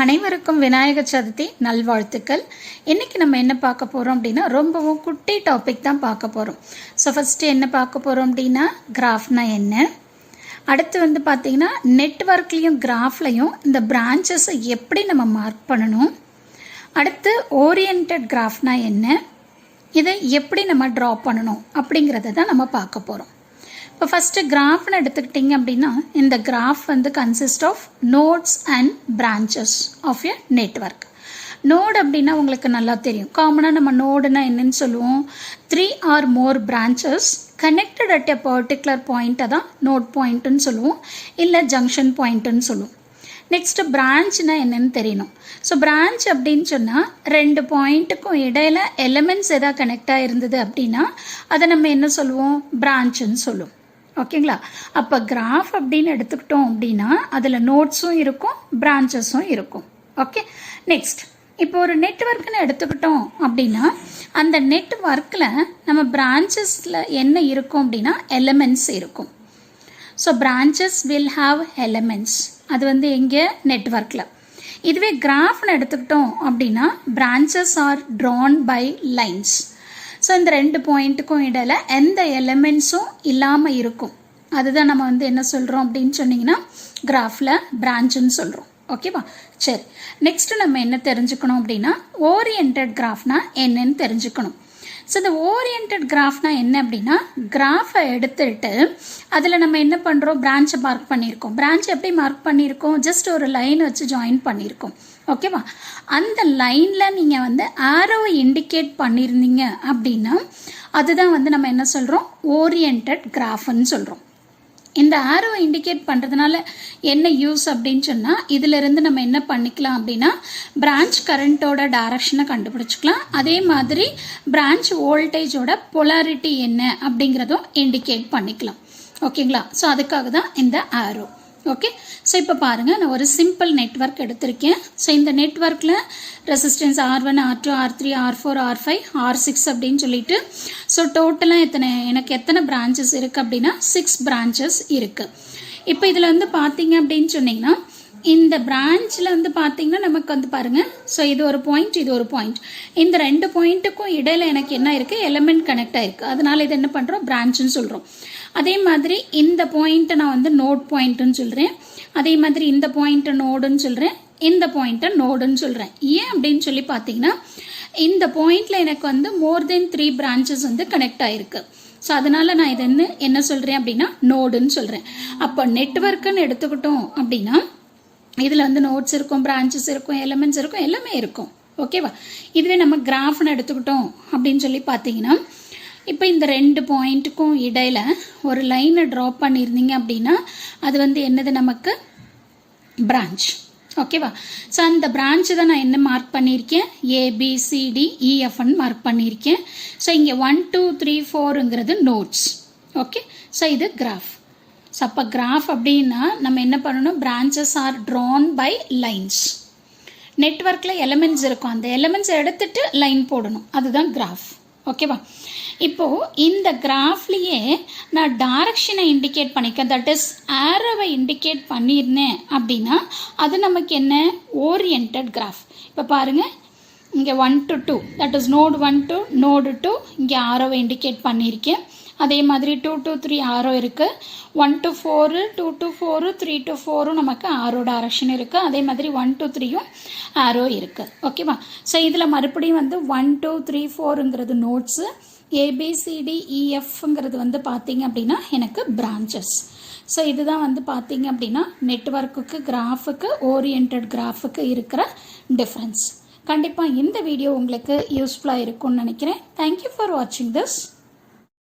அனைவருக்கும் விநாயகர் சதுர்த்தி நல்வாழ்த்துக்கள். இன்றைக்கி நம்ம என்ன பார்க்க போகிறோம் அப்படின்னா ரொம்பவும் குட்டி டாபிக் தான் பார்க்க போகிறோம். ஸோ ஃபஸ்ட்டு என்ன பார்க்க போகிறோம் அப்படின்னா கிராஃப்னா என்ன, அடுத்து பார்த்திங்கன்னா நெட்வொர்க்லேயும் கிராஃப்லையும் இந்த பிரான்ச்சஸை எப்படி நம்ம மார்க் பண்ணணும், அடுத்து ஓரியன்டட் கிராஃப்னா என்ன, இதை எப்படி நம்ம ட்ரா பண்ணணும் அப்படிங்கிறத தான் நம்ம பார்க்க போகிறோம். இப்போ ஃபஸ்ட்டு கிராஃப்னு எடுத்துக்கிட்டிங்க அப்படின்னா இந்த graph consist of nodes and branches of a network. Node அப்படின்னா உங்களுக்கு நல்லா தெரியும், காமனாக நம்ம நோடுனா என்னன்னு சொல்லுவோம், 3 or more branches connected at a particular பாயிண்ட்டை தான் நோட் பாயிண்ட்டுன்னு சொல்லுவோம், இல்லை ஜங்ஷன் பாயிண்ட்டுன்னு சொல்லுவோம். நெக்ஸ்ட்டு பிரான்ச்னா என்னன்னு தெரியணும். ஸோ பிரான்ச் அப்படின்னு சொன்னால் 2 பாயிண்ட்டுக்கும் இடையில எலிமெண்ட்ஸ் எதாவது கனெக்டாக இருந்தது அப்படின்னா அதை நம்ம என்ன சொல்லுவோம், பிரான்ச்சுன்னு சொல்லுவோம். ஓகேங்களா? அப்போ கிராஃப் அப்படின்னு எடுத்துக்கிட்டோம் அப்படின்னா அதில் நோட்ஸும் இருக்கும், பிரான்ச்சஸும் இருக்கும். ஓகே, நெக்ஸ்ட் இப்போ ஒரு நெட்வொர்க்குன்னு எடுத்துக்கிட்டோம் அப்படின்னா அந்த நெட்வொர்க்கில் நம்ம பிரான்ச்சஸில் என்ன இருக்கும் அப்படின்னா எலிமெண்ட்ஸ் இருக்கும். So branches will have elements. அது எங்கே, நெட்வொர்க்கில். இதுவே கிராஃப்னு எடுத்துக்கிட்டோம் அப்படின்னா branches are drawn by lines. So இந்த 2 பாயிண்ட்டுக்கும் இடையில எந்த எலிமெண்ட்ஸும் இல்லாமல் இருக்கும். அதுதான் நம்ம என்ன சொல்கிறோம் அப்படின்னு சொன்னிங்கன்னா கிராஃபில் பிரான்ச்சுன்னு சொல்கிறோம். ஓகேவா? சரி, நெக்ஸ்ட்டு நம்ம என்ன தெரிஞ்சுக்கணும் அப்படின்னா ஓரியன்டட் கிராஃப்னா என்னன்னு தெரிஞ்சுக்கணும். ஸோ இந்த ஓரியன்டட் கிராஃப்னா என்ன அப்படின்னா கிராஃபை எடுத்துட்டு அதில் நம்ம என்ன பண்ணுறோம், பிரான்ச்சை மார்க் பண்ணியிருக்கோம். பிரான்ச் எப்படி மார்க் பண்ணியிருக்கோம், ஜஸ்ட் ஒரு லைன் வச்சு ஜாயின் பண்ணியிருக்கோம். ஓகேவா? அந்த லைனில் நீங்கள் ஆரோவை இண்டிகேட் பண்ணியிருந்தீங்க அப்படின்னா அதுதான் நம்ம என்ன சொல்கிறோம், ஓரியன்டட் கிராஃப்னு சொல்கிறோம். இந்த ஆரோவை இண்டிகேட் பண்ணுறதுனால என்ன யூஸ் அப்படின்னு சொன்னால் இதிலிருந்து நம்ம என்ன பண்ணிக்கலாம் அப்படின்னா பிரான்ச் கரண்ட்டோட டைரக்ஷனை கண்டுபிடிச்சிக்கலாம். அதே மாதிரி பிரான்ச் வோல்டேஜோட பொலாரிட்டி என்ன அப்படிங்கிறதும் இண்டிகேட் பண்ணிக்கலாம். ஓகேங்களா? ஸோ அதுக்காக தான் இந்த ஆரோ. ஓகே, ஸோ இப்போ பாருங்கள், நான் ஒரு சிம்பிள் நெட்வொர்க் எடுத்திருக்கேன். ஸோ இந்த நெட்வொர்க்கில் resistance R1, R2, R3, R4, R5, R6 அப்படின்னு சொல்லிட்டு ஸோ டோட்டலாக எனக்கு எத்தனை பிரான்ச்சஸ் இருக்குது அப்படின்னா 6 பிரான்ச்சஸ் இருக்குது. இப்போ இதில் பார்த்தீங்க அப்படின்னு சொன்னிங்கன்னா இந்த பிரான்ச்சில் பார்த்தீங்கன்னா நமக்கு பாருங்கள், ஸோ இது ஒரு பாயிண்ட், இது ஒரு பாயிண்ட். இந்த 2 பாயிண்ட்டுக்கும் இடையில எனக்கு என்ன இருக்குது, எலிமெண்ட் கனெக்ட் ஆகிருக்கு. அதனால் இது என்ன பண்ணுறோம், பிரான்ச்சுன்னு சொல்கிறோம். அதே மாதிரி இந்த பாயிண்ட்டை நான் நோட் பாயிண்ட்டுன்னு சொல்கிறேன். அதே மாதிரி இந்த பாயிண்ட்டை நோடுன்னு சொல்கிறேன், இந்த பாயிண்ட்டை நோடுன்னு சொல்கிறேன். ஏன் அப்படின்னு சொல்லி பார்த்தீங்கன்னா இந்த பாயிண்டில் எனக்கு மோர் தென் 3 பிரான்ச்சஸ் கனெக்ட் ஆகிருக்கு. ஸோ அதனால் நான் இது என்ன சொல்கிறேன் அப்படின்னா நோடுன்னு சொல்கிறேன். அப்போ நெட்வொர்க்குன்னு எடுத்துக்கிட்டோம் அப்படின்னா இதில் நோட்ஸ் இருக்கும், பிரான்ச்சஸ் இருக்கும், எலிமெண்ட்ஸ் இருக்கும், எல்லாமே இருக்கும். ஓகேவா? இதுவே நம்ம கிராஃப்னு எடுத்துக்கிட்டோம் அப்படின்னு சொல்லி பார்த்தீங்கன்னா இப்போ இந்த 2 பாயிண்ட்டுக்கும் இடையில ஒரு லைனை ட்ரா பண்ணியிருந்தீங்க அப்படின்னா அது என்னது, நமக்கு பிரான்ச். ஓகேவா? ஸோ அந்த பிரான்ச்சு தான் நான் என்ன மார்க் பண்ணியிருக்கேன், ABCDEFன்னு மார்க் பண்ணியிருக்கேன். ஸோ இங்கே 1 2 3 4ங்கிறது நோட்ஸ். ஓகே, ஸோ இது கிராஃப். ஸோ அப்போ கிராஃப் அப்படின்னா நம்ம என்ன பண்ணணும், branches are drawn by lines. நெட்வொர்க்கில் எலிமெண்ட்ஸ் இருக்கும், அந்த எலிமெண்ட்ஸ் எடுத்துட்டு லைன் போடணும், அதுதான் கிராஃப். ஓகேவா? இப்போது இந்த கிராஃப்லேயே நான் டைரக்ஷனை இண்டிகேட் பண்ணிக்கேன், தட் இஸ் ஆரோவை இண்டிகேட் பண்ணியிருந்தேன் அப்படின்னா அது நமக்கு என்ன, ஓரியன்டட் கிராஃப். இப்போ பாருங்கள், இங்கே 1 to 2 that is node 1 to node 2, இங்கே ஆரோவை இண்டிகேட் பண்ணியிருக்கேன். அதே மாதிரி 2 to 3 ஆரோ இருக்குது. 1 to 4, 2 to 4, 3 to 4 நமக்கு ஆரோ டைரக்ஷன் இருக்குது. அதே மாதிரி 1 to 3யும் ஆரோ இருக்குது. ஓகேவா? ஸோ இதில் மறுபடியும் 1 2 3 4ங்கிறது நோட்ஸு, ABCDEFங்கிறது பார்த்தீங்க அப்படின்னா எனக்கு பிரான்ச்சஸ். ஸோ இதுதான் பார்த்தீங்க அப்படின்னா நெட்வொர்க்குக்கு கிராஃபுக்கு ஓரியன்டட் கிராஃபுக்கு இருக்கிற டிஃப்ரென்ஸ். கண்டிப்பாக இந்த வீடியோ உங்களுக்கு யூஸ்ஃபுல்லாக இருக்கும்னு நினைக்கிறேன். தேங்க்யூ ஃபார் வாட்சிங் திஸ்.